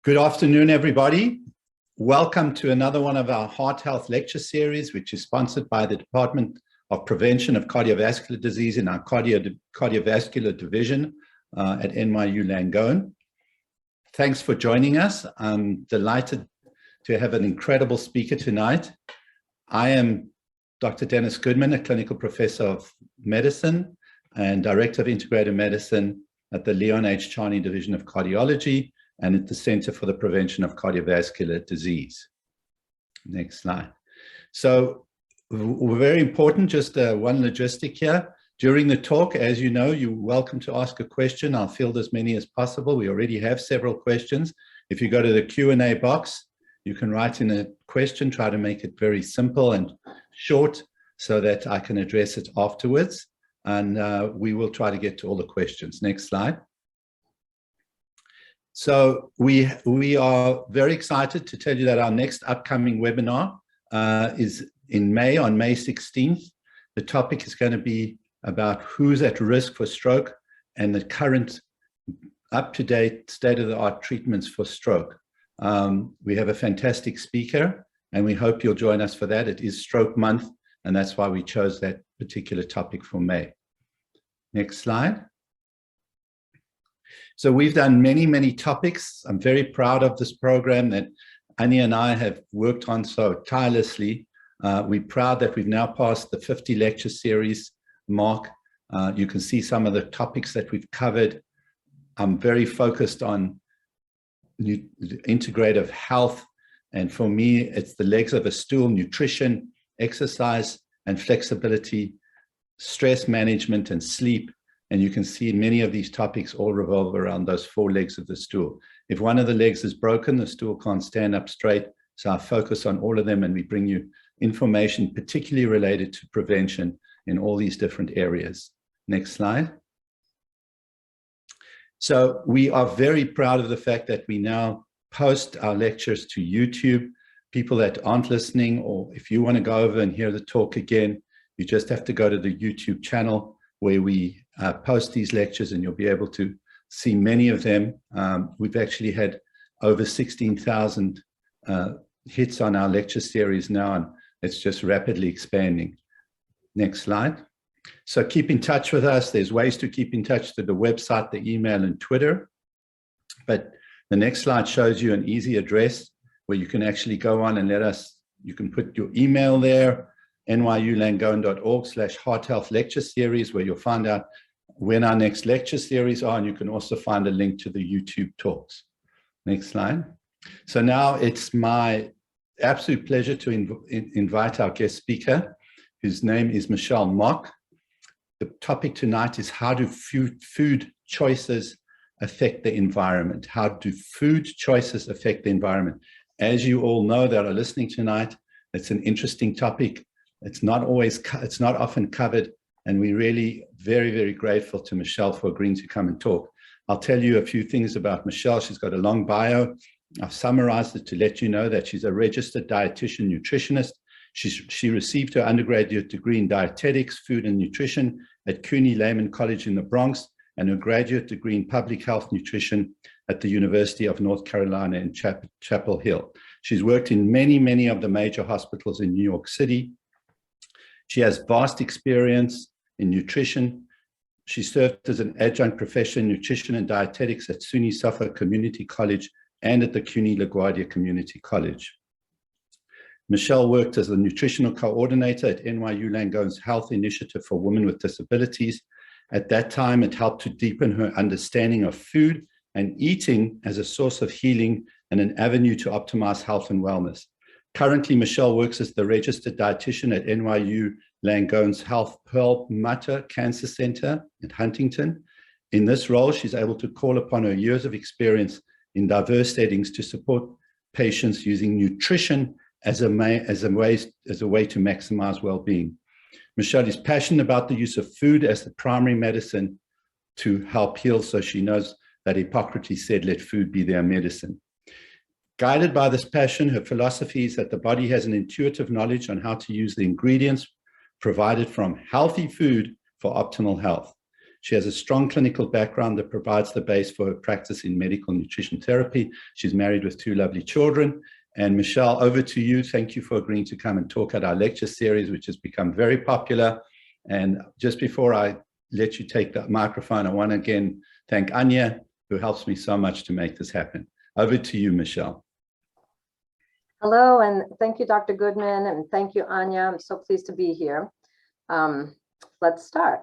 Good afternoon, everybody. Welcome to another one of our Heart Health lecture series, which is sponsored by the Department of Prevention of Cardiovascular Disease in our cardiovascular division at NYU Langone. Thanks for joining us. I'm delighted to have an incredible speaker tonight. I am Dr. Dennis Goodman, a clinical professor of medicine and director of integrative medicine at the Leon H. Charney Division of Cardiology and at the Center for the Prevention of Cardiovascular Disease. Next slide. So very important, just one logistic here. During the talk, as you know, you're welcome to ask a question. I'll field as many as possible. We already have several questions. If you go to the Q&A box, you can write in a question, try to make it very simple and short so that I can address it afterwards. And we will try to get to all the questions. Next slide. So we are very excited to tell you that our next upcoming webinar is in May, on May 16th. The topic is going to be about who's at risk for stroke and the current up-to-date state-of-the-art treatments for stroke. We have a fantastic speaker, and we hope you'll join us for that. It is Stroke Month, and that's why we chose that particular topic for May. Next slide. So we've done many, many topics. I'm very proud of this program that Annie and I have worked on so tirelessly. We're proud that we've now passed the 50 lecture series mark. You can see some of the topics that we've covered. I'm very focused on integrative health. And for me, it's the legs of a stool: nutrition, exercise and flexibility, stress management and sleep. And you can see many of these topics all revolve around those four legs of the stool. If one of the legs is broken, the stool can't stand up straight. So I focus on all of them, and we bring you information particularly related to prevention in all these different areas. Next slide. So we are very proud of the fact that we now post our lectures to YouTube. People that aren't listening, or if you want to go over and hear the talk again, you just have to go to the YouTube channel where we post these lectures, and you'll be able to see many of them. We've actually had over 16,000 hits on our lecture series now, and it's just rapidly expanding. Next slide. So keep in touch with us. There's ways to keep in touch through the website, the email, and Twitter. But the next slide shows you an easy address where you can actually go on and you can put your email there, nyulangone.org/Heart Health Lecture Series, where you'll find out when our next lecture series are, and you can also find a link to the YouTube talks. Next slide. So now it's my absolute pleasure to invite our guest speaker, whose name is Michelle Mock. The topic tonight is: how do food choices affect the environment? How do food choices affect the environment? As you all know that are listening tonight, it's an interesting topic. It's not often covered, and we're really very, very grateful to Michelle for agreeing to come and talk. I'll tell you a few things about Michelle. She's got a long bio. I've summarized it to let you know that she's a registered dietitian nutritionist. She received her undergraduate degree in dietetics, food and nutrition at CUNY Lehman College in the Bronx, and her graduate degree in public health nutrition at the University of North Carolina in Chapel Hill. She's worked in many, many of the major hospitals in New York City. She has vast experience in nutrition. She served as an adjunct professor in nutrition and dietetics at SUNY Suffolk Community College and at the CUNY LaGuardia Community College. Michelle worked as a nutritional coordinator at NYU Langone's Health Initiative for Women with Disabilities. At that time, it helped to deepen her understanding of food and eating as a source of healing and an avenue to optimize health and wellness. Currently, Michelle works as the registered dietitian at NYU Langone's Health Perlmutter Cancer Center at Huntington. In this role, she's able to call upon her years of experience in diverse settings to support patients using nutrition as a way to maximize well-being. Michelle is passionate about the use of food as the primary medicine to help heal, so she knows that Hippocrates said, "Let food be their medicine." Guided by this passion, her philosophy is that the body has an intuitive knowledge on how to use the ingredients provided from healthy food for optimal health. She has a strong clinical background that provides the base for her practice in medical nutrition therapy. She's married with 2 lovely children. And Michelle, over to you. Thank you for agreeing to come and talk at our lecture series, which has become very popular. And just before I let you take the microphone, I want to again thank Anya, who helps me so much to make this happen. Over to you, Michelle. Hello, and thank you, Dr. Goodman, and thank you, Anya. I'm so pleased to be here. Let's start.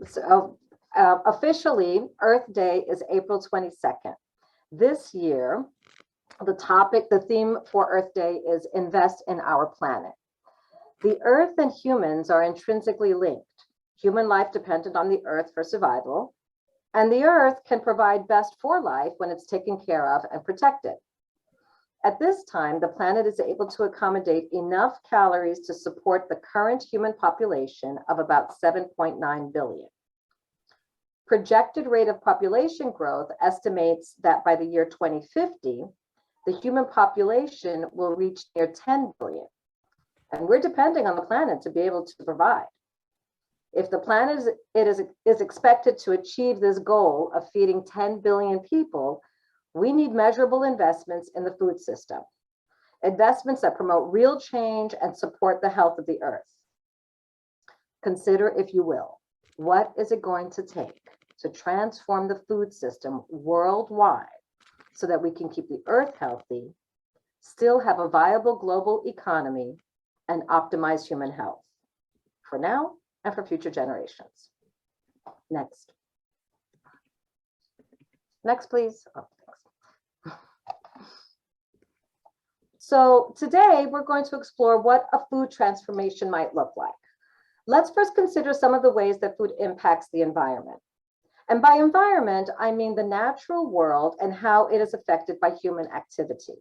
So, officially, Earth Day is April 22nd. This year, the theme for Earth Day is Invest in Our Planet. The Earth and humans are intrinsically linked. Human life dependent on the Earth for survival, and the Earth can provide best for life when it's taken care of and protected. At this time, the planet is able to accommodate enough calories to support the current human population of about 7.9 billion. Projected rate of population growth estimates that by the year 2050, the human population will reach near 10 billion. And we're depending on the planet to be able to provide. If the planet is expected to achieve this goal of feeding 10 billion people, we need measurable investments in the food system, investments that promote real change and support the health of the Earth. Consider, if you will, what is it going to take to transform the food system worldwide so that we can keep the Earth healthy, still have a viable global economy, and optimize human health for now and for future generations. Next. Next, please. Oh, thanks. So today we're going to explore what a food transformation might look like. Let's first consider some of the ways that food impacts the environment. And by environment, I mean the natural world and how it is affected by human activity.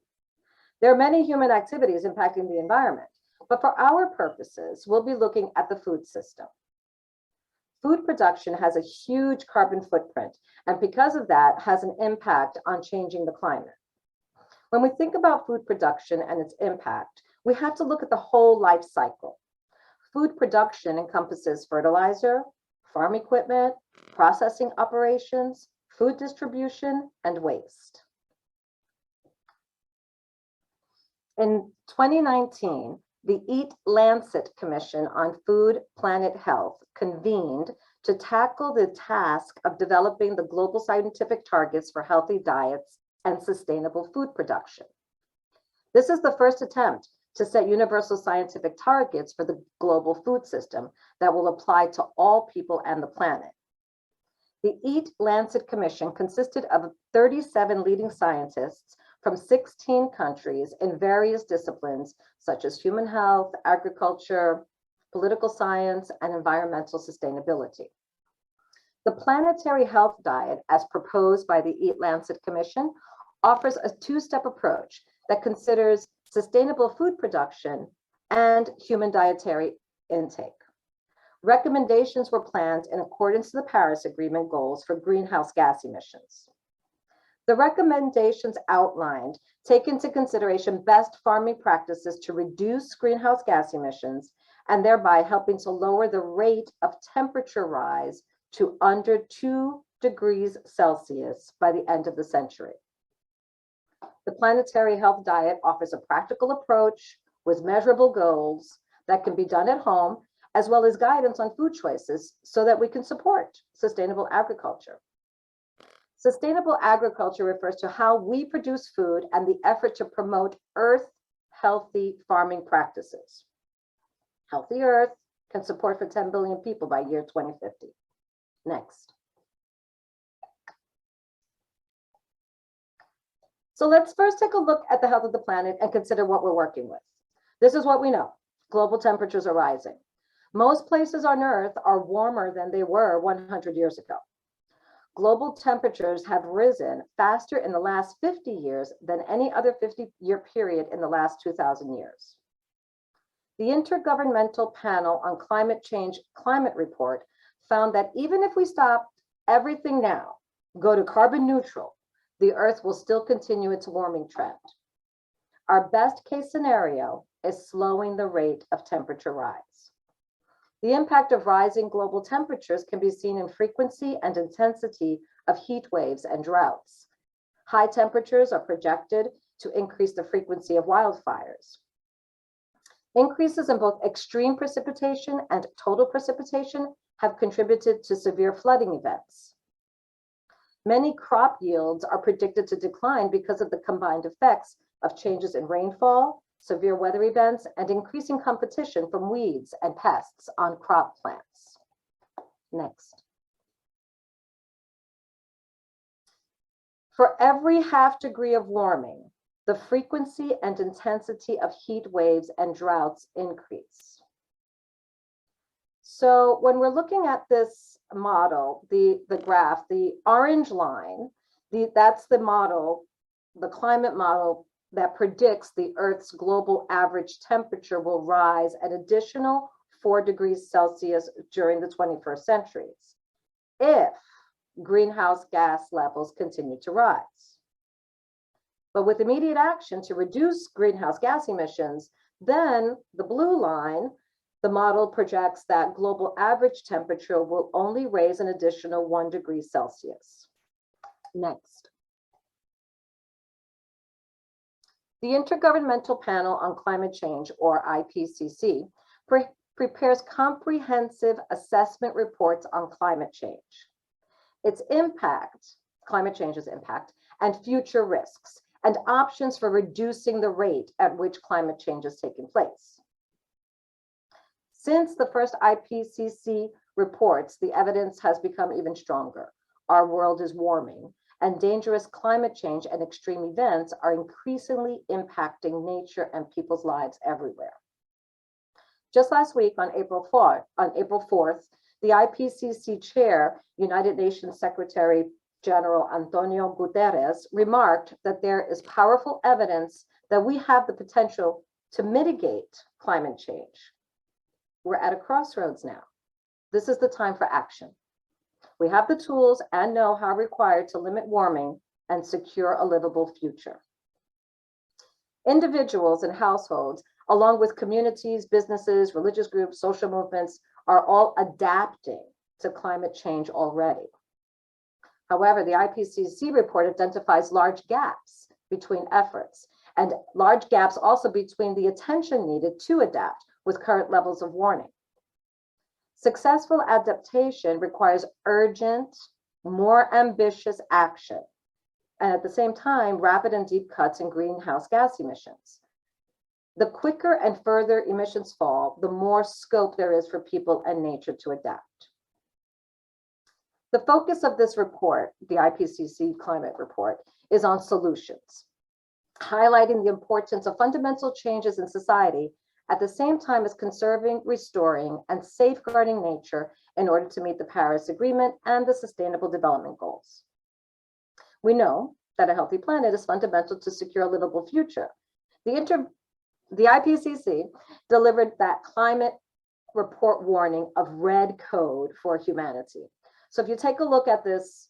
There are many human activities impacting the environment, but for our purposes, we'll be looking at the food system. Food production has a huge carbon footprint, and because of that, has an impact on changing the climate. When we think about food production and its impact, we have to look at the whole life cycle. Food production encompasses fertilizer, farm equipment, processing operations, food distribution, and waste. In 2019, the Eat Lancet Commission on Food Planet Health convened to tackle the task of developing the global scientific targets for healthy diets and sustainable food production. This is the first attempt to set universal scientific targets for the global food system that will apply to all people and the planet. The Eat Lancet Commission consisted of 37 leading scientists from 16 countries in various disciplines such as human health, agriculture, political science, and environmental sustainability. The Planetary Health Diet, as proposed by the Eat Lancet Commission, offers a two-step approach that considers sustainable food production and human dietary intake. Recommendations were planned in accordance to the Paris Agreement goals for greenhouse gas emissions. The recommendations outlined take into consideration best farming practices to reduce greenhouse gas emissions and thereby helping to lower the rate of temperature rise to under 2 degrees Celsius by the end of the century. The Planetary Health Diet offers a practical approach with measurable goals that can be done at home, as well as guidance on food choices so that we can support sustainable agriculture. Sustainable agriculture refers to how we produce food and the effort to promote earth-healthy farming practices. Healthy Earth can support for 10 billion people by year 2050. Next. So let's first take a look at the health of the planet and consider what we're working with. This is what we know. Global temperatures are rising. Most places on Earth are warmer than they were 100 years ago. Global temperatures have risen faster in the last 50 years than any other 50-year period in the last 2,000 years. The Intergovernmental Panel on Climate Change Climate Report found that even if we stop everything now, go to carbon neutral, the Earth will still continue its warming trend. Our best case scenario is slowing the rate of temperature rise. The impact of rising global temperatures can be seen in frequency and intensity of heat waves and droughts. High temperatures are projected to increase the frequency of wildfires. Increases in both extreme precipitation and total precipitation have contributed to severe flooding events. Many crop yields are predicted to decline because of the combined effects of changes in rainfall, severe weather events, and increasing competition from weeds and pests on crop plants. Next. For every ½ degree of warming, the frequency and intensity of heat waves and droughts increase. So when we're looking at this model, the graph, the orange line, that's the model, the climate model that predicts the Earth's global average temperature will rise an additional 4 degrees Celsius during the 21st centuries if greenhouse gas levels continue to rise. But with immediate action to reduce greenhouse gas emissions, then the blue line, the model projects that global average temperature will only raise an additional 1 degree Celsius. Next. The Intergovernmental Panel on Climate Change, or IPCC, prepares comprehensive assessment reports on climate change, its impact, climate change's impact, and future risks, and options for reducing the rate at which climate change is taking place. Since the first IPCC reports, the evidence has become even stronger. Our world is warming, and dangerous climate change and extreme events are increasingly impacting nature and people's lives everywhere. Just last week on April 4th, the IPCC chair, United Nations Secretary General Antonio Guterres, remarked that there is powerful evidence that we have the potential to mitigate climate change. We're at a crossroads now. This is the time for action. We have the tools and know-how required to limit warming and secure a livable future. Individuals and households, along with communities, businesses, religious groups, social movements, are all adapting to climate change already. However, the IPCC report identifies large gaps between efforts, and large gaps also between the attention needed to adapt with current levels of warming. Successful adaptation requires urgent, more ambitious action, and at the same time, rapid and deep cuts in greenhouse gas emissions. The quicker and further emissions fall, the more scope there is for people and nature to adapt. The focus of this report, the IPCC climate report, is on solutions, highlighting the importance of fundamental changes in society at the same time as conserving, restoring, and safeguarding nature in order to meet the Paris Agreement and the Sustainable Development Goals. We know that a healthy planet is fundamental to secure a livable future. The IPCC delivered that climate report warning of red code for humanity. So if you take a look at these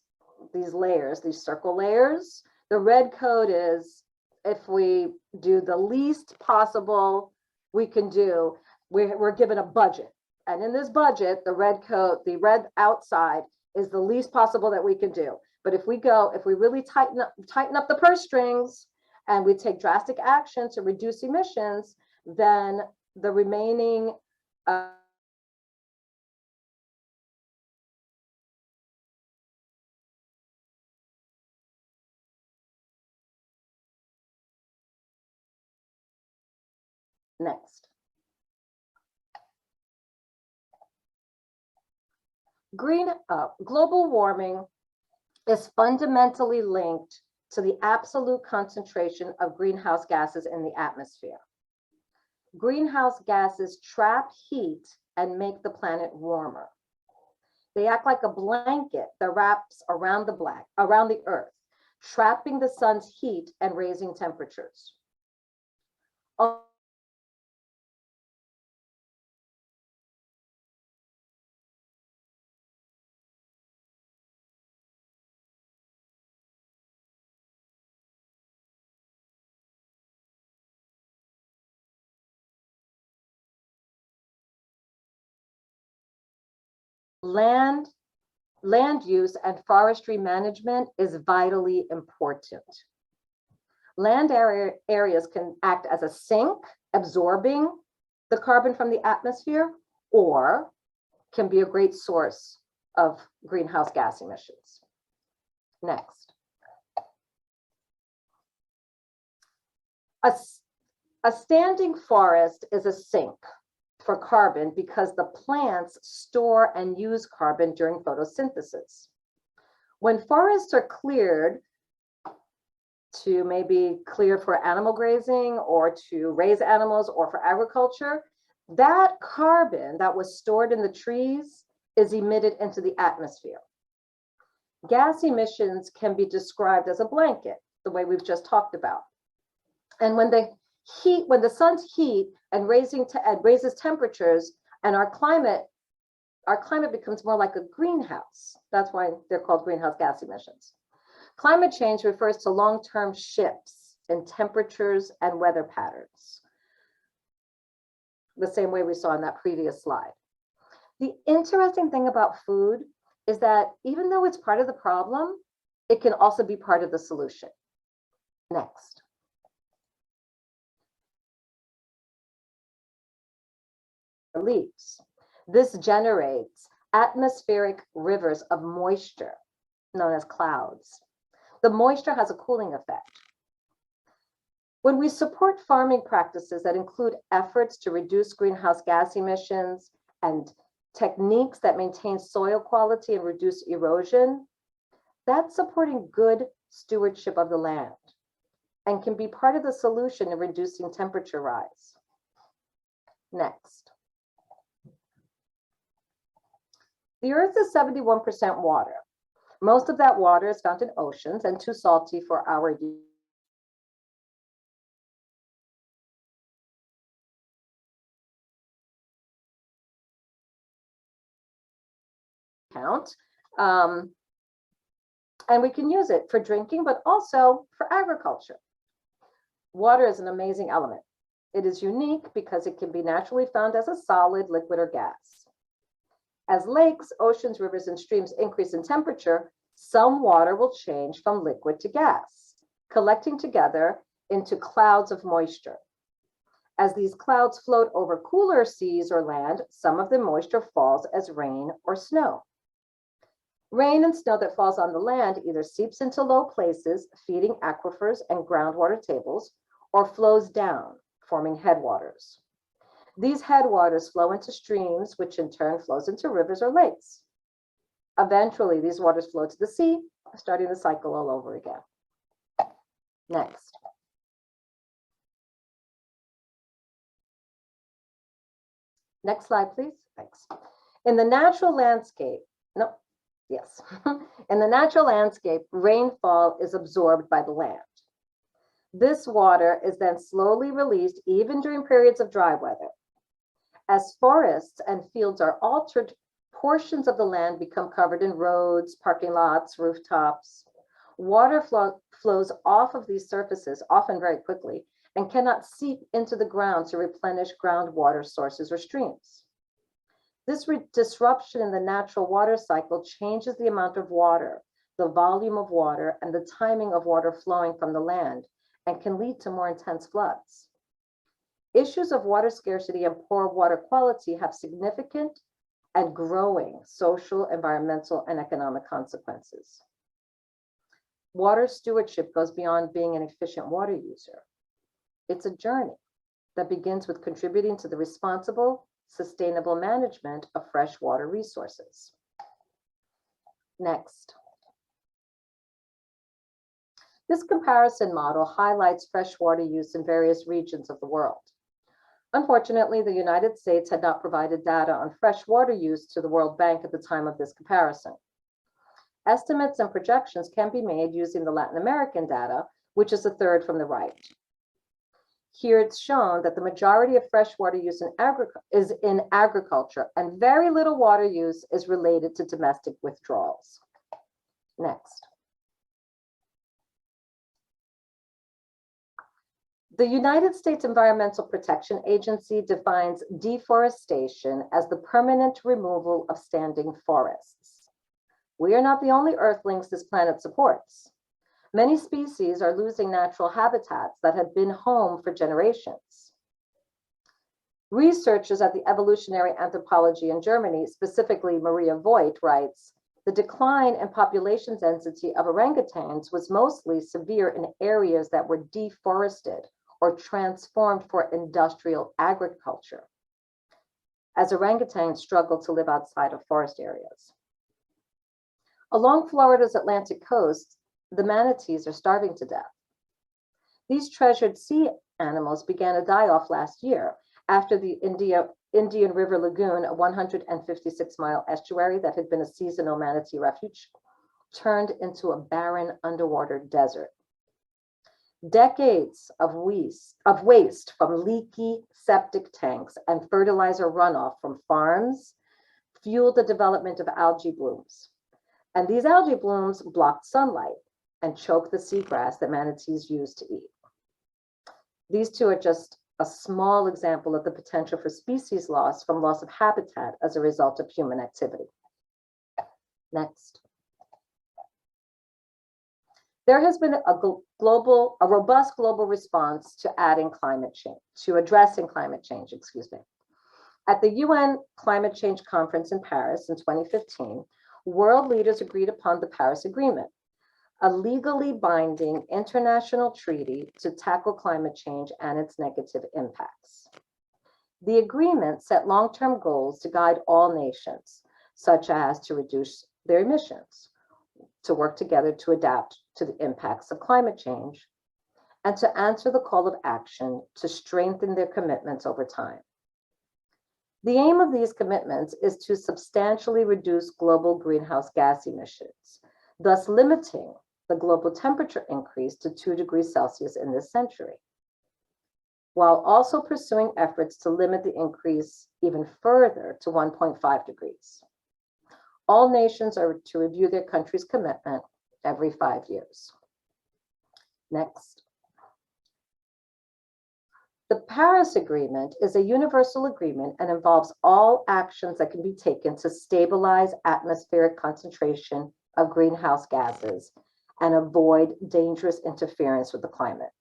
layers, these circle layers, the red code is if we do the least possible we can do, we're given a budget. And in this budget, the red code, the red outside is the least possible that we can do. But if we really tighten up the purse strings and we take drastic action to reduce emissions, then the remaining next. Global warming is fundamentally linked to the absolute concentration of greenhouse gases in the atmosphere. Greenhouse gases trap heat and make the planet warmer. They act like a blanket that wraps around the Earth, trapping the sun's heat and raising temperatures. Land use and forestry management is vitally important. Land areas can act as a sink, absorbing the carbon from the atmosphere, or can be a great source of greenhouse gas emissions. Next. A standing forest is a sink for carbon because the plants store and use carbon during photosynthesis. When forests are cleared to maybe clear for animal grazing or to raise animals or for agriculture, that carbon that was stored in the trees is emitted into the atmosphere. Gas emissions can be described as a blanket, the way we've just talked about. And when the sun's heat and raises temperatures, and our climate becomes more like a greenhouse. That's why they're called greenhouse gas emissions. Climate change refers to long-term shifts in temperatures and weather patterns, the same way we saw in that previous slide. The interesting thing about food is that even though it's part of the problem, it can also be part of the solution. Next. Leaves. This generates atmospheric rivers of moisture, known as clouds. The moisture has a cooling effect. When we support farming practices that include efforts to reduce greenhouse gas emissions and techniques that maintain soil quality and reduce erosion, that's supporting good stewardship of the land and can be part of the solution in reducing temperature rise. Next. The Earth is 71% water. Most of that water is found in oceans and too salty for our use. And we can use it for drinking, but also for agriculture. Water is an amazing element. It is unique because it can be naturally found as a solid, liquid, or gas. As lakes, oceans, rivers, and streams increase in temperature, some water will change from liquid to gas, collecting together into clouds of moisture. As these clouds float over cooler seas or land, some of the moisture falls as rain or snow. Rain and snow that falls on the land either seeps into low places, feeding aquifers and groundwater tables, or flows down, forming headwaters. These headwaters flow into streams, which in turn flows into rivers or lakes. Eventually, these waters flow to the sea, starting the cycle all over again. Next. Next slide, please. Thanks. In the natural landscape, in the natural landscape, rainfall is absorbed by the land. This water is then slowly released even during periods of dry weather. As forests and fields are altered, portions of the land become covered in roads, parking lots, rooftops. Water flows off of these surfaces, often very quickly, and cannot seep into the ground to replenish groundwater sources or streams. This disruption in the natural water cycle changes the amount of water, the volume of water, and the timing of water flowing from the land, and can lead to more intense floods. Issues of water scarcity and poor water quality have significant and growing social, environmental, and economic consequences. Water stewardship goes beyond being an efficient water user. It's a journey that begins with contributing to the responsible, sustainable management of freshwater resources. Next. This comparison model highlights freshwater use in various regions of the world. Unfortunately, the United States had not provided data on freshwater use to the World Bank at the time of this comparison. Estimates and projections can be made using the Latin American data, which is the third from the right. Here it's shown that the majority of freshwater use is in agriculture, and very little water use is related to domestic withdrawals. Next. The United States Environmental Protection Agency defines deforestation as the permanent removal of standing forests. We are not the only earthlings this planet supports. Many species are losing natural habitats that have been home for generations. Researchers at the Evolutionary Anthropology in Germany, specifically Maria Voigt, writes, the decline in population density of orangutans was mostly severe in areas that were deforested or transformed for industrial agriculture, as orangutans struggle to live outside of forest areas. Along Florida's Atlantic coast, the manatees are starving to death. These treasured sea animals began to die off last year after the Indian River Lagoon, a 156-mile estuary that had been a seasonal manatee refuge, turned into a barren underwater desert. Decades of waste from leaky septic tanks and fertilizer runoff from farms fueled the development of algae blooms. And these algae blooms blocked sunlight and choked the seagrass that manatees use to eat. These two are just a small example of the potential for species loss from loss of habitat as a result of human activity. Next. There has been a robust global response to addressing climate change, At the UN Climate Change Conference in Paris in 2015, world leaders agreed upon the Paris Agreement, a legally binding international treaty to tackle climate change and its negative impacts. The agreement set long-term goals to guide all nations, such as to reduce their emissions, to work together to adapt to the impacts of climate change, and to answer the call of action to strengthen their commitments over time. The aim of these commitments is to substantially reduce global greenhouse gas emissions, thus limiting the global temperature increase to 2 degrees Celsius in this century, while also pursuing efforts to limit the increase even further to 1.5 degrees. All nations are to review their country's commitment every 5 years. Next. The Paris Agreement is a universal agreement and involves all actions that can be taken to stabilize atmospheric concentration of greenhouse gases and avoid dangerous interference with the climate.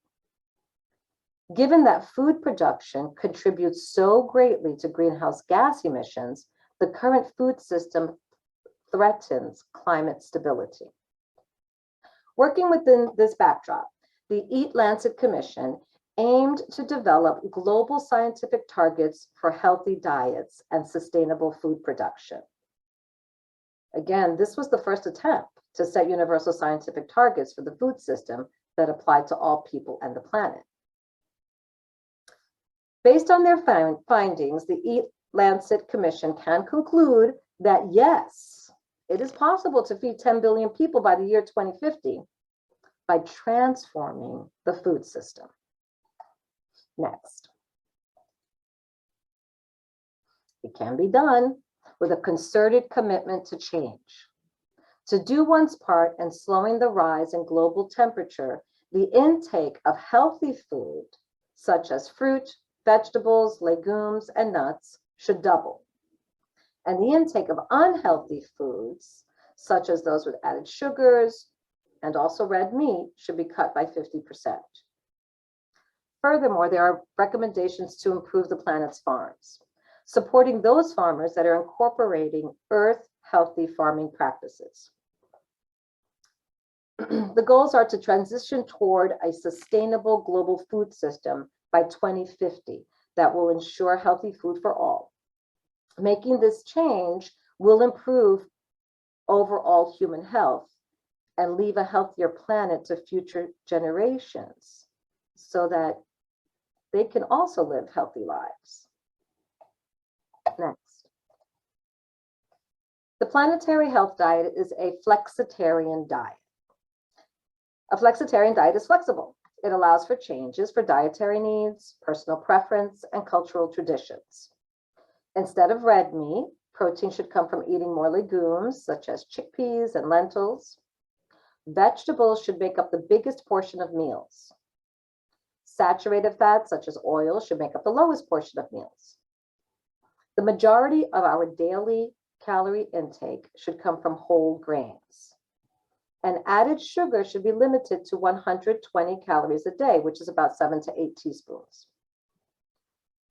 Given that food production contributes so greatly to greenhouse gas emissions, the current food system threatens climate stability. Working within this backdrop, the Eat Lancet Commission aimed to develop global scientific targets for healthy diets and sustainable food production. Again, this was the first attempt to set universal scientific targets for the food system that applied to all people and the planet. Based on their findings, the Eat Lancet Commission can conclude that yes, it is possible to feed 10 billion people by the year 2050 by transforming the food system. Next. It can be done with a concerted commitment to change. To do one's part in slowing the rise in global temperature, the intake of healthy food, such as fruit, vegetables, legumes, and nuts, should double. And the intake of unhealthy foods, such as those with added sugars and also red meat, should be cut by 50%. Furthermore, there are recommendations to improve the planet's farms, supporting those farmers that are incorporating earth-healthy farming practices. The goals are to transition toward a sustainable global food system by 2050 that will ensure healthy food for all. Making this change will improve overall human health and leave a healthier planet to future generations so that they can also live healthy lives. Next. The Planetary Health Diet is a flexitarian diet. A flexitarian diet is flexible. It allows for changes for dietary needs, personal preference, and cultural traditions. Instead of red meat, protein should come from eating more legumes, such as chickpeas and lentils. Vegetables should make up the biggest portion of meals. Saturated fats, such as oil, should make up the lowest portion of meals. The majority of our daily calorie intake should come from whole grains. And added sugar should be limited to 120 calories a day, which is about 7 to 8 teaspoons.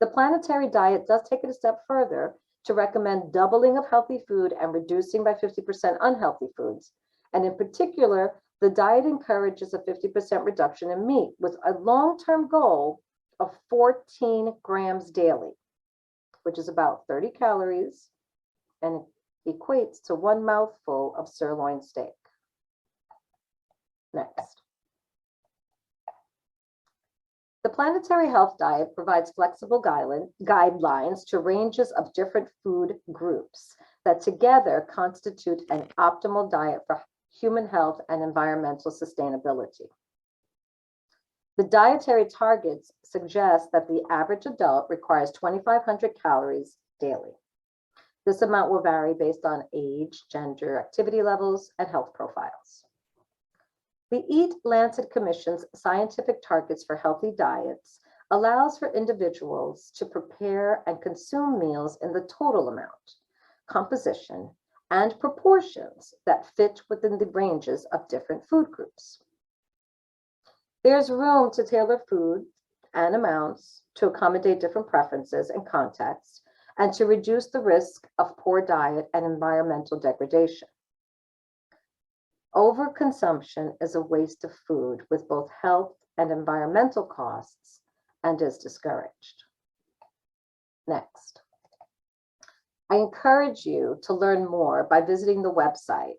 The Planetary diet does take it a step further to recommend doubling of healthy food and reducing by 50% unhealthy foods. And in particular, the diet encourages a 50% reduction in meat with a long-term goal of 14 grams daily, which is about 30 calories and equates to 1 mouthful of sirloin steak. Next. The Planetary Health Diet provides flexible guidelines to ranges of different food groups that together constitute an optimal diet for human health and environmental sustainability. The dietary targets suggest that the average adult requires 2,500 calories daily. This amount will vary based on age, gender, activity levels, and health profiles. The Eat Lancet Commission's scientific targets for healthy diets allows for individuals to prepare and consume meals in the total amount, composition, and proportions that fit within the ranges of different food groups. There's room to tailor food and amounts to accommodate different preferences and contexts, and to reduce the risk of poor diet and environmental degradation. Overconsumption is a waste of food with both health and environmental costs and is discouraged. Next. I encourage you to learn more by visiting the website.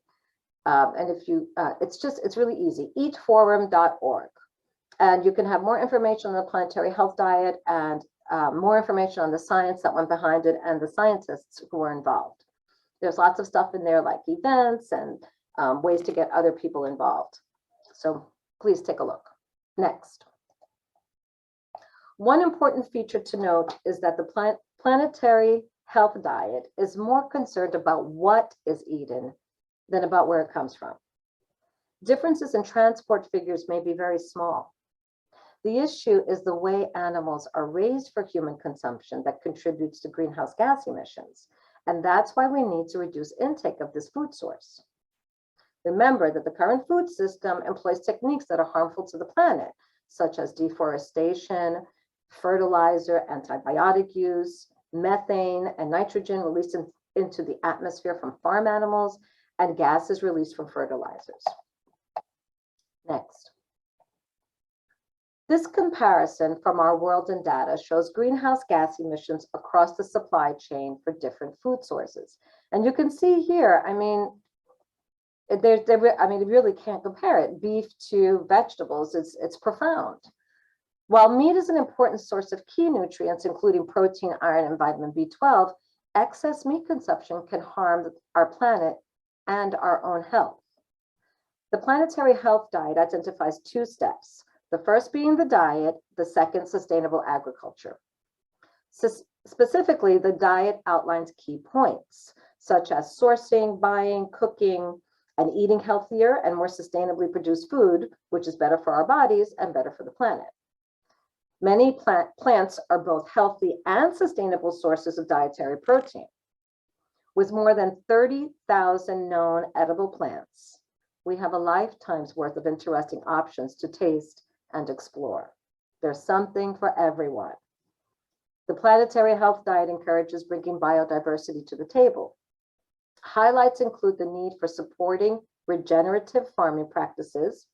And if you, it's really easy, eatforum.org. And you can have more information on the Planetary Health Diet and more information on the science that went behind it and the scientists who were involved. There's lots of stuff in there like events and ways to get other people involved. So please take a look. Next. One important feature to note is that the Planetary Health Diet is more concerned about what is eaten than about where it comes from. Differences in transport figures may be very small. The issue is the way animals are raised for human consumption that contributes to greenhouse gas emissions. And that's why we need to reduce intake of this food source. Remember that the current food system employs techniques that are harmful to the planet, such as deforestation, fertilizer, antibiotic use, methane and nitrogen released into the atmosphere from farm animals, and gases released from fertilizers. Next. This comparison from our world and data shows greenhouse gas emissions across the supply chain for different food sources. And you can see here, I mean, you really can't compare it. Beef to vegetables, it's profound. While meat is an important source of key nutrients, including protein, iron, and vitamin B12, excess meat consumption can harm our planet and our own health. The Planetary Health Diet identifies 2 steps, the first being the diet, the second sustainable agriculture. Specifically, the diet outlines key points, such as sourcing, buying, cooking, and eating healthier and more sustainably produced food, which is better for our bodies and better for the planet. Many plants are both healthy and sustainable sources of dietary protein. With more than 30,000 known edible plants, we have a lifetime's worth of interesting options to taste and explore. There's something for everyone. The Planetary Health Diet encourages bringing biodiversity to the table. Highlights include the need for supporting regenerative farming practices,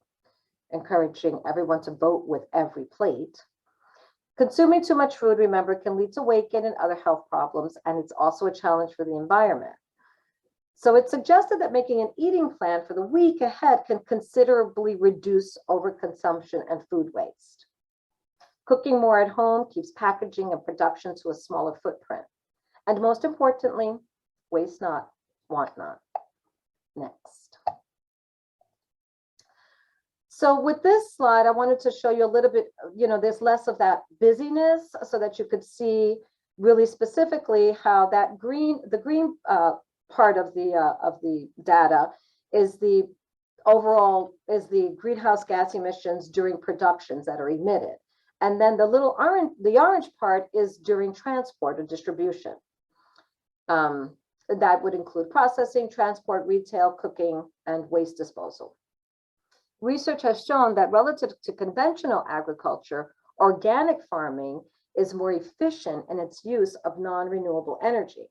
encouraging everyone to vote with every plate. Consuming too much food, remember, can lead to weight gain and other health problems, and it's also a challenge for the environment. So it's suggested that making an eating plan for the week ahead can considerably reduce overconsumption and food waste. Cooking more at home keeps packaging and production to a smaller footprint. And most importantly, waste not, want not. Next. So with this slide, I wanted to show you a little bit, there's less of that busyness so that you could see really specifically how that the green part of the data is the greenhouse gas emissions during productions that are emitted. And then the orange part is during transport or distribution. That would include processing, transport, retail, cooking, and waste disposal. Research has shown that relative to conventional agriculture, organic farming is more efficient in its use of non-renewable energy.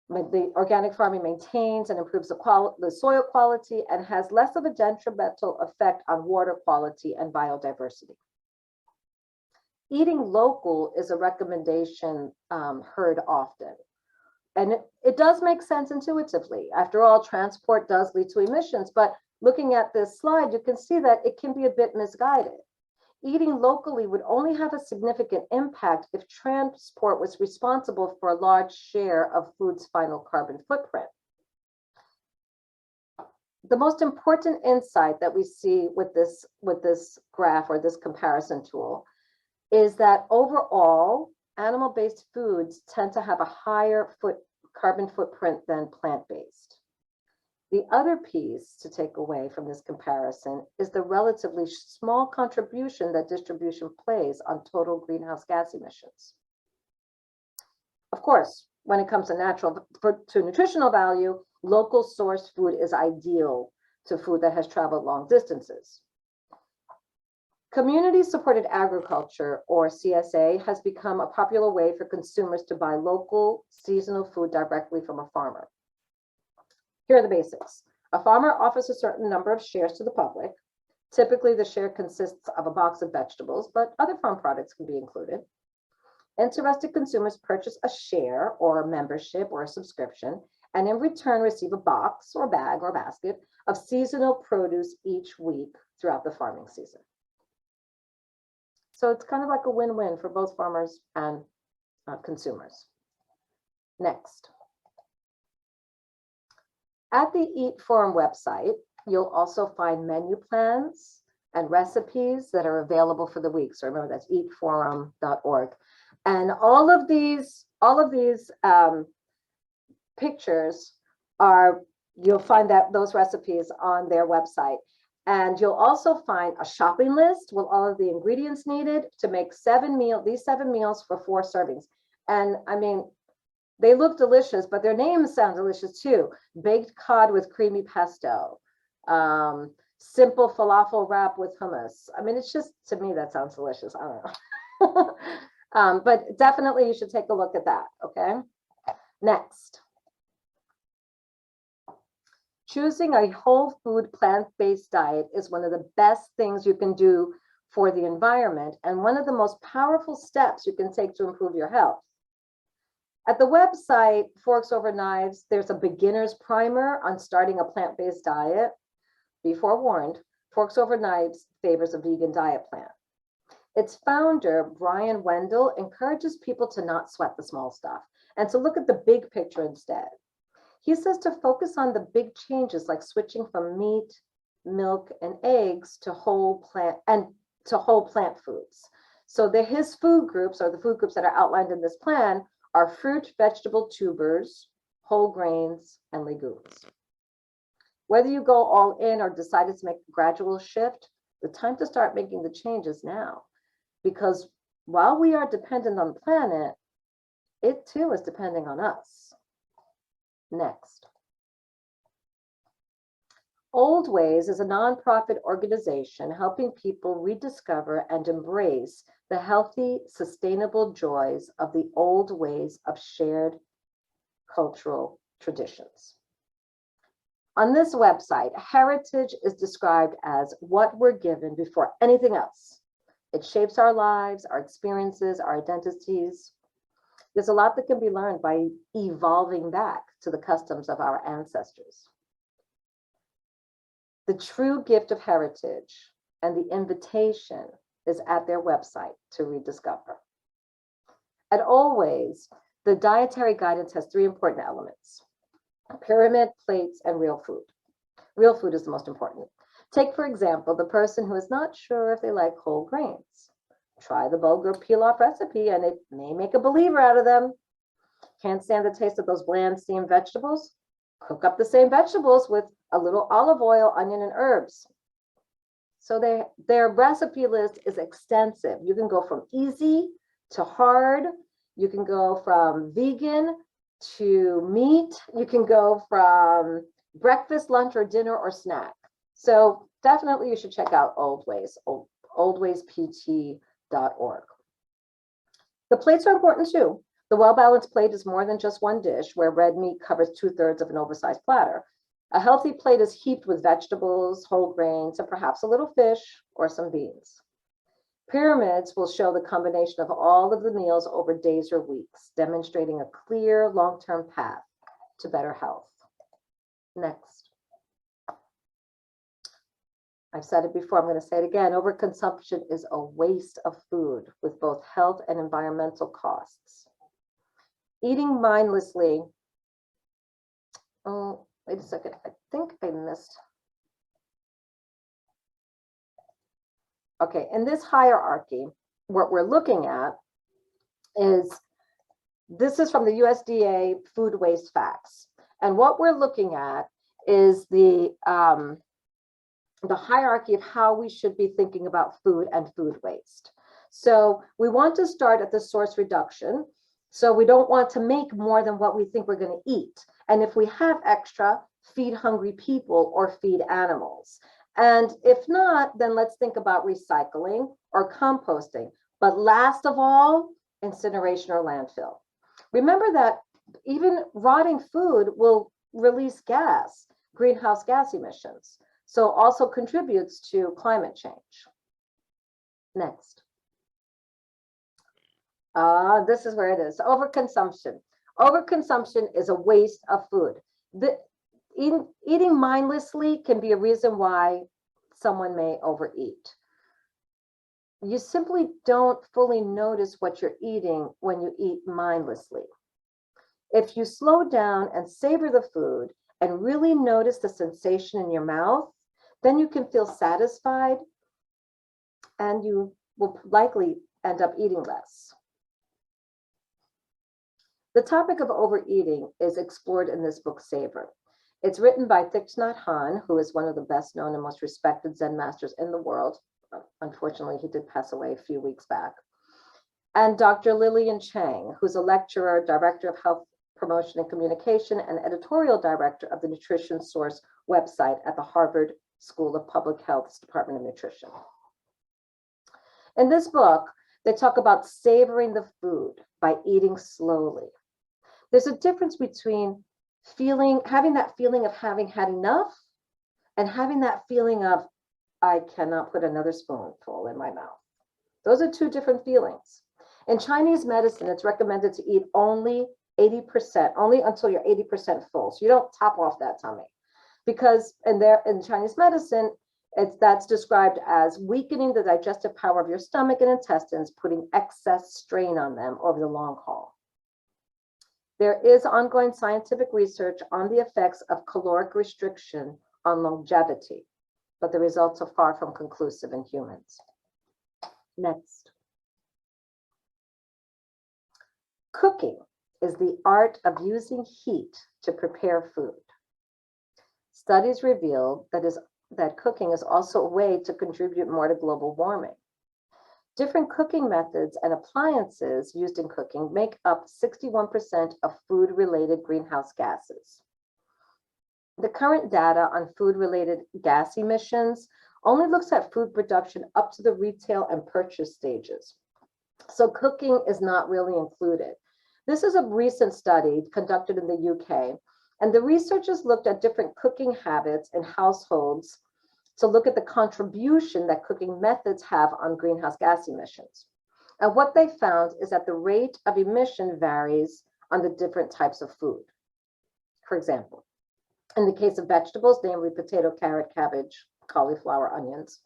The organic farming maintains and improves the soil quality and has less of a detrimental effect on water quality and biodiversity. Eating local is a recommendation heard often. And it does make sense intuitively. After all, transport does lead to emissions, but looking at this slide, you can see that it can be a bit misguided. Eating locally would only have a significant impact if transport was responsible for a large share of food's final carbon footprint. The most important insight that we see with this graph or this comparison tool is that overall, animal-based foods tend to have a higher carbon footprint than plant-based. The other piece to take away from this comparison is the relatively small contribution that distribution plays on total greenhouse gas emissions. Of course, when it comes to nutritional value, local sourced food is ideal to food that has traveled long distances. Community-supported agriculture, or CSA, has become a popular way for consumers to buy local, seasonal food directly from a farmer. Here are the basics. A farmer offers a certain number of shares to the public. Typically, the share consists of a box of vegetables, but other farm products can be included. Interested consumers purchase a share or a membership or a subscription, and in return receive a box or bag or basket of seasonal produce each week throughout the farming season. So it's kind of like a win-win for both farmers and consumers. Next. At the Eat Forum website, you'll also find menu plans and recipes that are available for the week. So remember, that's eatforum.org. And all of these pictures you'll find those recipes on their website. And you'll also find a shopping list with all of the ingredients needed to make these 7 meals for 4 servings. And I mean, they look delicious, but their names sound delicious too. Baked cod with creamy pesto, simple falafel wrap with hummus. I mean, it's just, to me, that sounds delicious. I don't know. But definitely you should take a look at that, okay? Next. Choosing a whole food plant-based diet is one of the best things you can do for the environment and one of the most powerful steps you can take to improve your health. At the website, Forks Over Knives, there's a beginner's primer on starting a plant-based diet. Be forewarned, Forks Over Knives favors a vegan diet plan. Its founder, Brian Wendell, encourages people to not sweat the small stuff and to look at the big picture instead. He says to focus on the big changes like switching from meat, milk, and eggs to whole plant foods. So his food groups, or the food groups that are outlined in this plan, are fruit, vegetable, tubers, whole grains, and legumes. Whether you go all in or decided to make a gradual shift, the time to start making the change is now. Because while we are dependent on the planet, it too is depending on us. Next. Old Ways is a nonprofit organization helping people rediscover and embrace the healthy, sustainable joys of the old ways of shared cultural traditions. On this website, heritage is described as what we're given before anything else. It shapes our lives, our experiences, our identities. There's a lot that can be learned by evolving back to the customs of our ancestors. The true gift of heritage and the invitation is at their website to rediscover. At Always, the dietary guidance has 3 important elements: pyramid, plates, and real food. Real food is the most important. Take, for example, the person who is not sure if they like whole grains. Try the bulgur pilaf recipe and it may make a believer out of them. Can't stand the taste of those bland steamed vegetables? Cook up the same vegetables with a little olive oil, onion, and herbs. So their recipe list is extensive. You can go from easy to hard. You can go from vegan to meat. You can go from breakfast, lunch, or dinner, or snack. So definitely you should check out Old Ways, oldwayspt.org. The plates are important too. The well-balanced plate is more than just one dish where red meat covers 2/3 of an oversized platter. A healthy plate is heaped with vegetables, whole grains, and perhaps a little fish or some beans. Pyramids will show the combination of all of the meals over days or weeks, demonstrating a clear long-term path to better health. Next. I've said it before, I'm going to say it again. Overconsumption is a waste of food with both health and environmental costs. Eating mindlessly. Oh, wait a second. I think I missed. Okay, in this hierarchy, what we're looking at is, this is from the USDA Food Waste Facts. And what we're looking at is the hierarchy of how we should be thinking about food and food waste. So we want to start at the source reduction. So we don't want to make more than what we think we're going to eat. And if we have extra, feed hungry people or feed animals. And if not, then let's think about recycling or composting. But last of all, incineration or landfill. Remember that even rotting food will release gas, greenhouse gas emissions. So also contributes to climate change. Next. This is where it is. Overconsumption. Overconsumption is a waste of food. Eating mindlessly can be a reason why someone may overeat. You simply don't fully notice what you're eating when you eat mindlessly. If you slow down and savor the food and really notice the sensation in your mouth, then you can feel satisfied and you will likely end up eating less. The topic of overeating is explored in this book, Savor. It's written by Thich Nhat Hanh, who is one of the best known and most respected Zen masters in the world. Unfortunately, he did pass away a few weeks back. And Dr. Lillian Chang, who's a lecturer, director of health promotion and communication, and editorial director of the Nutrition Source website at the Harvard School of Public Health's Department of Nutrition. In this book, they talk about savoring the food by eating slowly. There's a difference between having that feeling of having had enough and having that feeling of, I cannot put another spoonful in my mouth. Those are two different feelings. In Chinese medicine, it's recommended to eat only 80%, only until you're 80% full. So you don't top off that tummy. Because in Chinese medicine, that's described as weakening the digestive power of your stomach and intestines, putting excess strain on them over the long haul. There is ongoing scientific research on the effects of caloric restriction on longevity, but the results are far from conclusive in humans. Next. Cooking is the art of using heat to prepare food. Studies reveal that cooking is also a way to contribute more to global warming. Different cooking methods and appliances used in cooking make up 61% of food-related greenhouse gases. The current data on food-related gas emissions only looks at food production up to the retail and purchase stages. So cooking is not really included. This is a recent study conducted in the UK, and the researchers looked at different cooking habits in households to look at the contribution that cooking methods have on greenhouse gas emissions. And what they found is that the rate of emission varies on the different types of food. For example, in the case of vegetables, namely potato, carrot, cabbage, cauliflower, onions,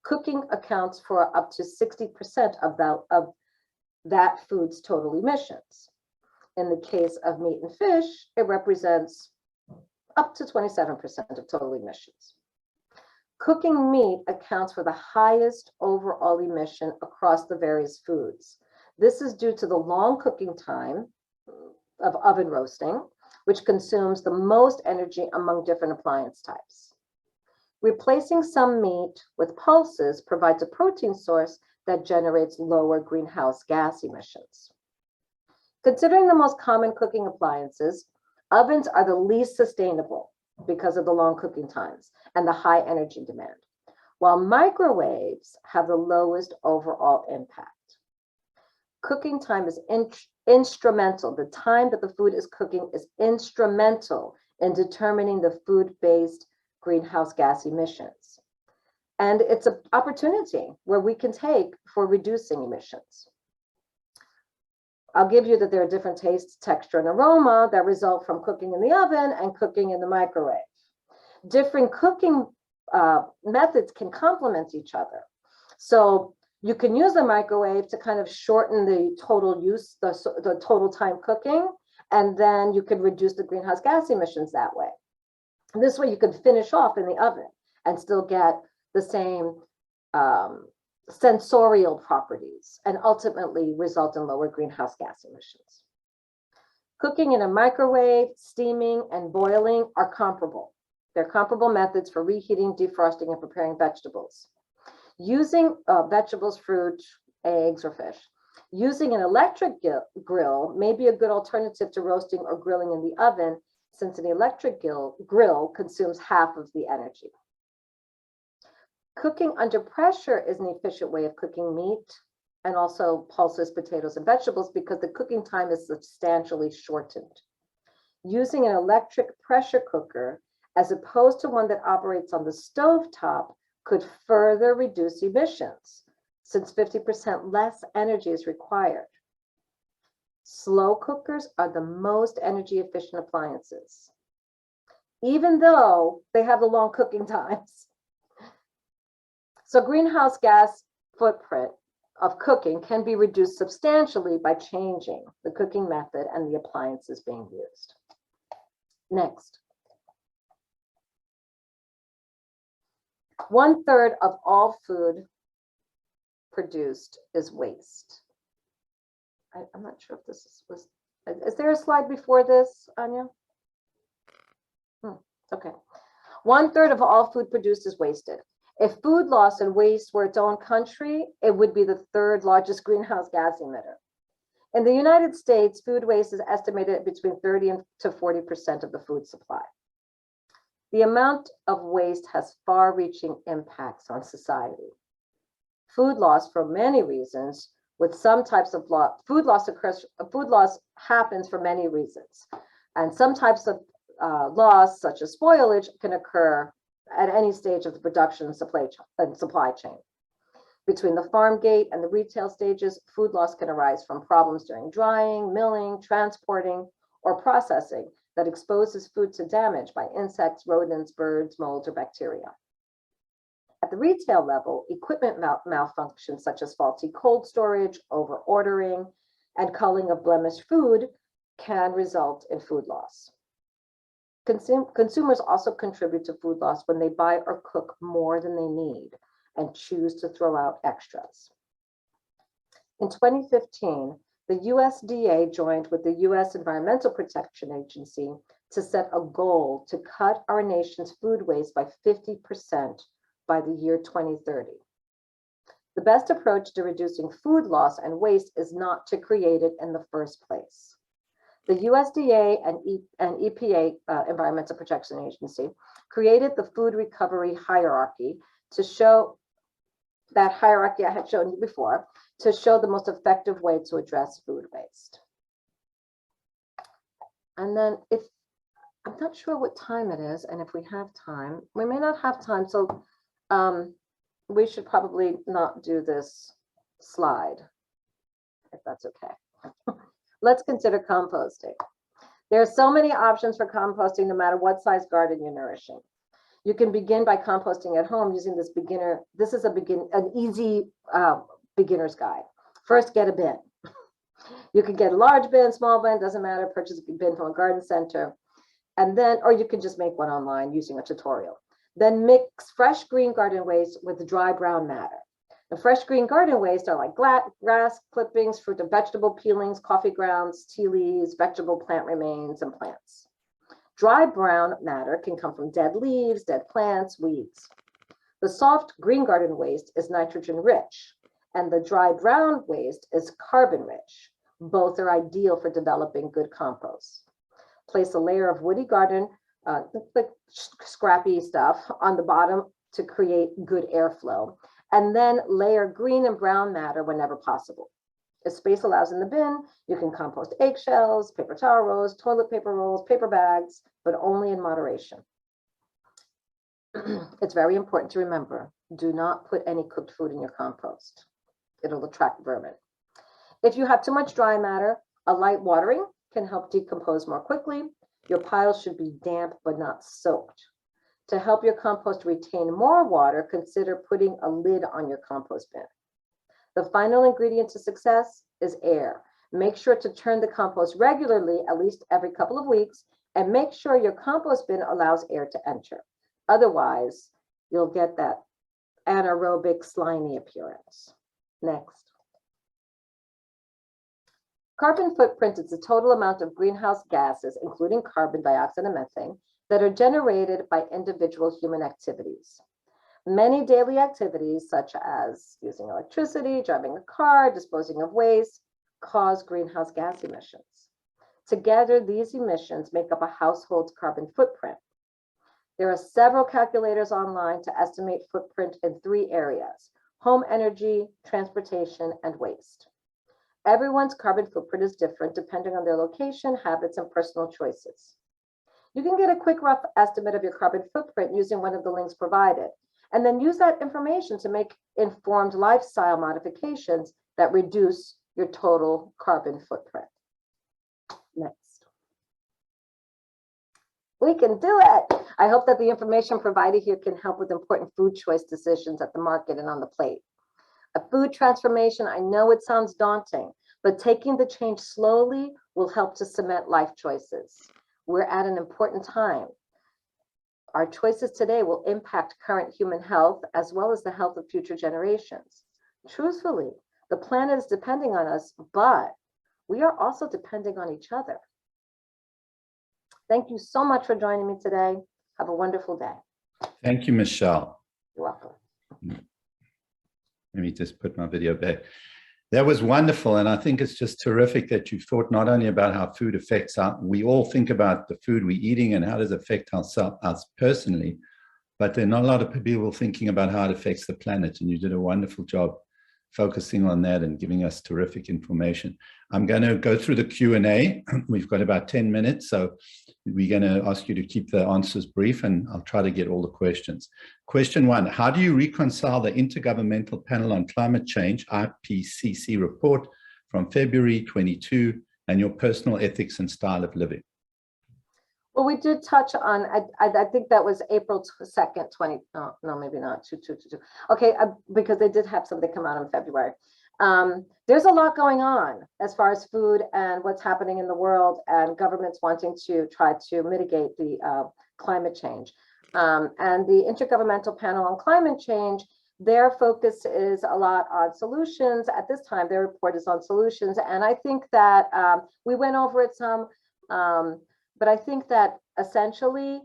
cooking accounts for up to 60% of that food's total emissions. In the case of meat and fish, it represents up to 27% of total emissions. Cooking meat accounts for the highest overall emission across the various foods. This is due to the long cooking time of oven roasting, which consumes the most energy among different appliance types. Replacing some meat with pulses provides a protein source that generates lower greenhouse gas emissions. Considering the most common cooking appliances, ovens are the least sustainable because of the long cooking times and the high energy demand, while microwaves have the lowest overall impact. Cooking time is instrumental. The time that the food is cooking is instrumental in determining the food-based greenhouse gas emissions. And it's an opportunity where we can take for reducing emissions. I'll give you that there are different tastes, texture, and aroma that result from cooking in the oven and cooking in the microwave. Different cooking methods can complement each other. So you can use the microwave to kind of shorten the total use, the total time cooking, and then you can reduce the greenhouse gas emissions that way. This way you can finish off in the oven and still get the same sensorial properties and ultimately result in lower greenhouse gas emissions. Cooking in a microwave, steaming, and boiling are comparable. They're comparable methods for reheating, defrosting, and preparing vegetables. Using vegetables, fruit, eggs, or fish. Using an electric grill may be a good alternative to roasting or grilling in the oven, since an electric grill consumes half of the energy. Cooking under pressure is an efficient way of cooking meat and also pulses, potatoes, and vegetables because the cooking time is substantially shortened. Using an electric pressure cooker as opposed to one that operates on the stovetop could further reduce emissions, since 50% less energy is required. Slow cookers are the most energy efficient appliances, even though they have the long cooking times. So greenhouse gas footprint of cooking can be reduced substantially by changing the cooking method and the appliances being used. Next. 1/3 of all food produced is waste. I'm not sure if this is there a slide before this, Anya? Okay. 1/3 of all food produced is wasted. If food loss and waste were its own country, it would be the 3rd largest greenhouse gas emitter. In the United States, food waste is estimated at between 30 to 40% of the food supply. The amount of waste has far-reaching impacts on society. Food loss, for many reasons, with some types of food loss happens for many reasons, and some types of loss, such as spoilage, can occur at any stage of the production and supply chain. Between the farm gate and the retail stages, food loss can arise from problems during drying, milling, transporting, or processing that exposes food to damage by insects, rodents, birds, molds, or bacteria. At the retail level, equipment malfunctions such as faulty cold storage, over-ordering, and culling of blemished food can result in food loss. Consumers also contribute to food loss when they buy or cook more than they need and choose to throw out extras. In 2015, the USDA joined with the US Environmental Protection Agency to set a goal to cut our nation's food waste by 50% by the year 2030. The best approach to reducing food loss and waste is not to create it in the first place. The USDA and EPA, Environmental Protection Agency, created the food recovery hierarchy to show that hierarchy I had shown you before, to show the most effective way to address food waste. And then I'm not sure what time it is, and if we have time, we may not have time, so we should probably not do this slide, if that's okay. Let's consider composting. There are so many options for composting, no matter what size garden you're nourishing. You can begin by composting at home using this is an easy beginner's guide. First, get a bin. You can get a large bin, small bin, doesn't matter, purchase a bin from a garden center. And then, or you can just make one online using a tutorial. Then mix fresh green garden waste with dry brown matter. The fresh green garden waste are like grass clippings, fruit and vegetable peelings, coffee grounds, tea leaves, vegetable plant remains, and plants. Dry brown matter can come from dead leaves, dead plants, weeds. The soft green garden waste is nitrogen rich, and the dry brown waste is carbon rich. Both are ideal for developing good compost. Place a layer of woody garden, like scrappy stuff, on the bottom to create good airflow, and then layer green and brown matter whenever possible. If space allows in the bin, you can compost eggshells, paper towel rolls, toilet paper rolls, paper bags, but only in moderation. It's very important to remember, do not put any cooked food in your compost. It'll attract vermin. If you have too much dry matter, a light watering can help decompose more quickly. Your piles should be damp but not soaked. To help your compost retain more water, consider putting a lid on your compost bin. The final ingredient to success is air. Make sure to turn the compost regularly, at least every couple of weeks, and make sure your compost bin allows air to enter. Otherwise, you'll get that anaerobic slimy appearance. Next. Carbon footprint is the total amount of greenhouse gases, including carbon dioxide and methane, that are generated by individual human activities. Many daily activities, such as using electricity, driving a car, disposing of waste, cause greenhouse gas emissions. Together, these emissions make up a household's carbon footprint. There are several calculators online to estimate footprint in 3 areas: home energy, transportation, and waste. Everyone's carbon footprint is different depending on their location, habits, and personal choices. You can get a quick rough estimate of your carbon footprint using one of the links provided, and then use that information to make informed lifestyle modifications that reduce your total carbon footprint. Next. We can do it. I hope that the information provided here can help with important food choice decisions at the market and on the plate. A food transformation, I know it sounds daunting, but taking the change slowly will help to cement life choices. We're at an important time. Our choices today will impact current human health as well as the health of future generations. Truthfully, the planet is depending on us, but we are also depending on each other. Thank you so much for joining me today. Have a wonderful day. Thank you, Michelle. You're welcome. Let me just put my video back. That was wonderful. And I think it's just terrific that you've thought not only about how food affects us, we all think about the food we're eating and how does it affect us personally, but there are not a lot of people thinking about how it affects the planet. And you did a wonderful job focusing on that and giving us terrific information. I'm going to go through the Q&A. We've got about 10 minutes, so we're going to ask you to keep the answers brief, and I'll try to get all the questions. Question 1, how do you reconcile the Intergovernmental Panel on Climate Change, IPCC report from February 22 and your personal ethics and style of living? Well, we did touch on, I think that was April 2nd, no, maybe not, 2. Okay, because they did have something come out in February. There's a lot going on as far as food and what's happening in the world and governments wanting to try to mitigate the climate change. And the Intergovernmental Panel on Climate Change, their focus is a lot on solutions. At this time, their report is on solutions. And I think that we went over it some, but I think that essentially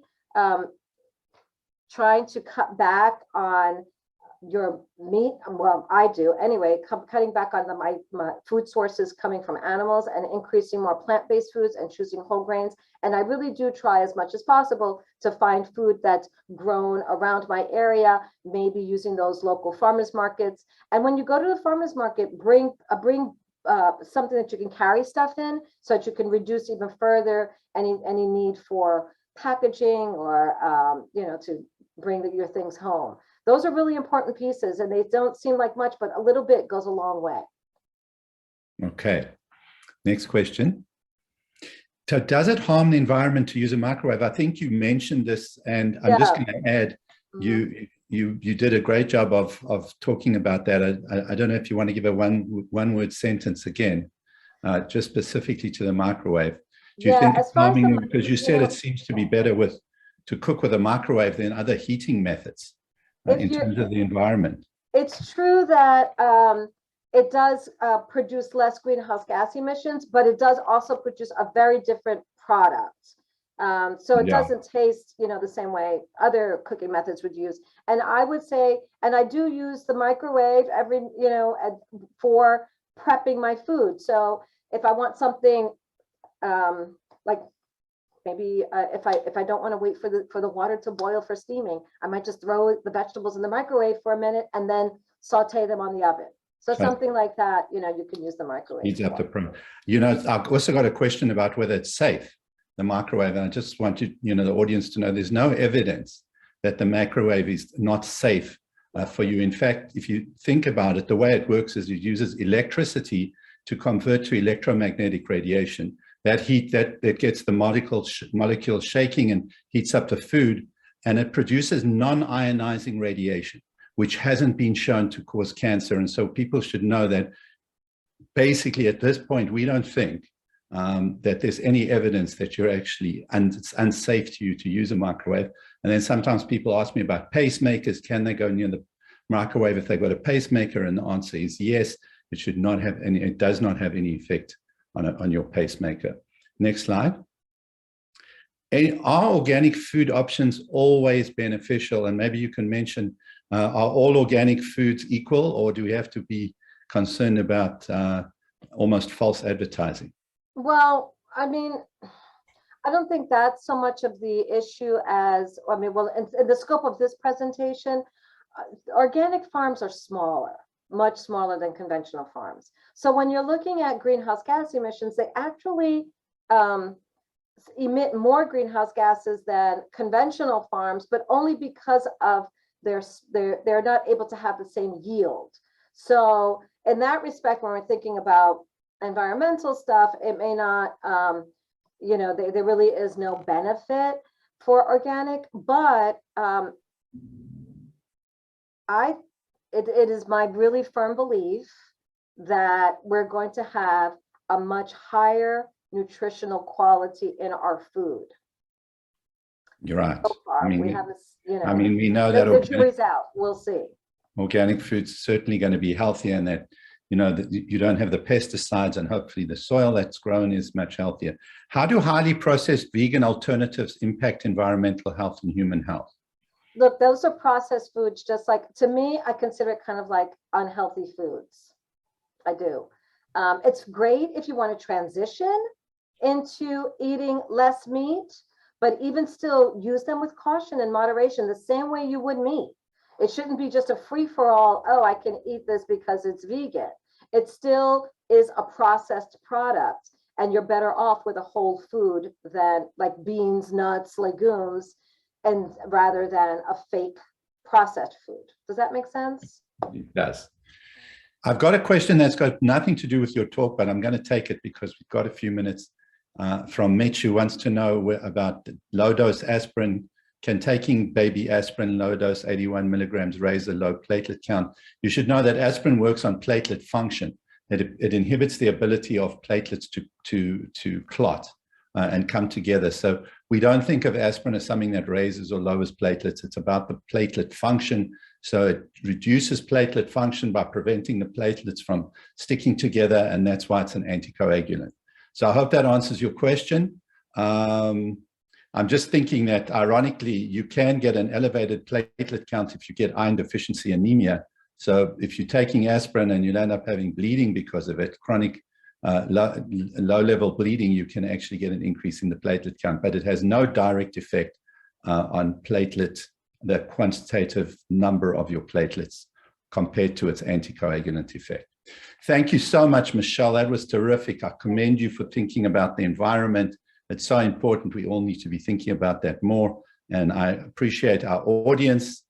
trying to cut back on your meat, well, I do anyway, cutting back on my food sources coming from animals and increasing more plant-based foods and choosing whole grains. And I really do try as much as possible to find food that's grown around my area, maybe using those local farmers markets. And when you go to the farmers market, bring something that you can carry stuff in so that you can reduce even further any need for packaging or to bring your things home. Those are really important pieces, and they don't seem like much, but a little bit goes a long way. Okay. Next question. So does it harm the environment to use a microwave? I think you mentioned this, and I'm just going to add, you did a great job of talking about that. I don't know if you want to give a one-word sentence again, just specifically to the microwave. Do you think it's harming, because you said it seems to be better to cook with a microwave than other heating methods in terms of the environment? It's true that it does produce less greenhouse gas emissions, but it does also produce a very different product. So it Yeah. doesn't taste, the same way other cooking methods would use. And I would say, and I do use the microwave for prepping my food. So if I want something like maybe if I don't want to wait for the water to boil for steaming, I might just throw the vegetables in the microwave for a minute and then saute them on the oven. So something like that, you can use the microwave. Heats up the problem. I've also got a question about whether it's safe, the microwave. And I just want the audience to know there's no evidence that the microwave is not safe for you. In fact, if you think about it, the way it works is it uses electricity to convert to electromagnetic radiation. That heat that gets the molecules shaking and heats up the food, and it produces non-ionizing radiation, which hasn't been shown to cause cancer. And so people should know that basically at this point, we don't think that there's any evidence that you're actually, and it's unsafe to you to use a microwave. And then sometimes people ask me about pacemakers. Can they go near the microwave if they've got a pacemaker? And the answer is yes, it should not have any, it does not have any effect on your pacemaker. Next slide. Are organic food options always beneficial? And maybe you can mention, are all organic foods equal, or do we have to be concerned about almost false advertising? Well, I mean, I don't think that's so much of the issue as, in the scope of this presentation, organic farms are smaller, much smaller than conventional farms. So when you're looking at greenhouse gas emissions, they actually emit more greenhouse gases than conventional farms, but only because of they're not able to have the same yield. So in that respect, when we're thinking about environmental stuff, it may not, there really is no benefit for organic, but it is my really firm belief that we're going to have a much higher nutritional quality in our food. You're right. So far, we know that the jury's out. We'll see. Organic food's certainly going to be healthier, and that that you don't have the pesticides, and hopefully the soil that's grown is much healthier. How do highly processed vegan alternatives impact environmental health and human health? Look, those are processed foods. Just like, to me, I consider it kind of like unhealthy foods. I do. It's great if you want to transition into eating less meat, but even still use them with caution and moderation, the same way you would meat. It shouldn't be just a free-for-all, oh, I can eat this because it's vegan. It still is a processed product, and you're better off with a whole food than like beans, nuts, legumes, and rather than a fake processed food. Does that make sense? It does. I've got a question that's got nothing to do with your talk, but I'm going to take it because we've got a few minutes from Mitch, who wants to know about low-dose aspirin. Can taking baby aspirin, low dose 81 milligrams, raise the low platelet count? You should know that aspirin works on platelet function. It inhibits the ability of platelets to clot and come together. So we don't think of aspirin as something that raises or lowers platelets. It's about the platelet function. So it reduces platelet function by preventing the platelets from sticking together, and that's why it's an anticoagulant. So I hope that answers your question. I'm just thinking that, ironically, you can get an elevated platelet count if you get iron deficiency anemia. So if you're taking aspirin and you'll end up having bleeding because of it, chronic low-level bleeding, you can actually get an increase in the platelet count, but it has no direct effect on platelet, the quantitative number of your platelets compared to its anticoagulant effect. Thank you so much, Michelle. That was terrific. I commend you for thinking about the environment. It's so important. We all need to be thinking about that more. And I appreciate our audience.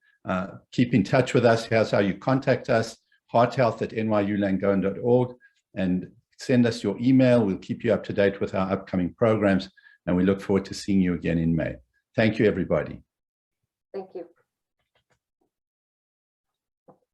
Keep in touch with us. Here's how you contact us, hearthealth@nyulangone.org, and send us your email. We'll keep you up to date with our upcoming programs, and we look forward to seeing you again in May. Thank you, everybody. Thank you.